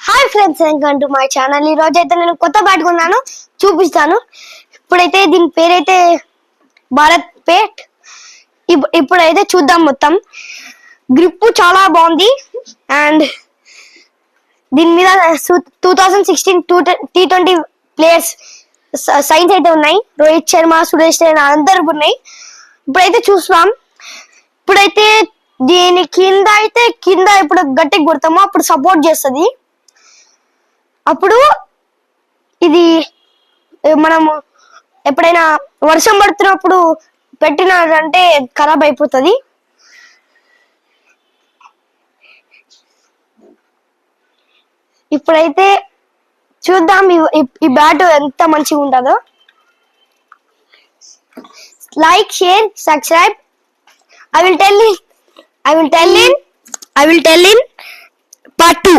Hi friends, welcome to my channel. ఈ రోజు అయితే నేను కొత్త బ్యాట్ కొన్నాను, చూపిస్తాను. ఇప్పుడైతే దీని పేరైతే భారత్ పేట్. ఇప్పుడైతే చూద్దాం. మొత్తం గ్రిప్ చాలా బాగుంది. అండ్ దీని మీద 2016 T20 ప్లేయర్స్ సైన్స్ అయితే ఉన్నాయి. రోహిత్ శర్మ, సురేష్ రైనా అందరు ఉన్నాయి. ఇప్పుడైతే చూస్తాం. ఇప్పుడైతే దీని కింద ఇప్పుడు గట్టిగా కొడతామో అప్పుడు సపోర్ట్ చేస్తుంది. అప్పుడు ఇది మనము ఎప్పుడైనా వర్షం పడుతున్నప్పుడు పెట్టినారంటే ఖరాబ్ అయిపోతుంది. ఇప్పుడైతే చూద్దాం ఈ బ్యాట్ ఎంత మంచిగా ఉంటుందో. Like, share, subscribe. I will tell in part 2.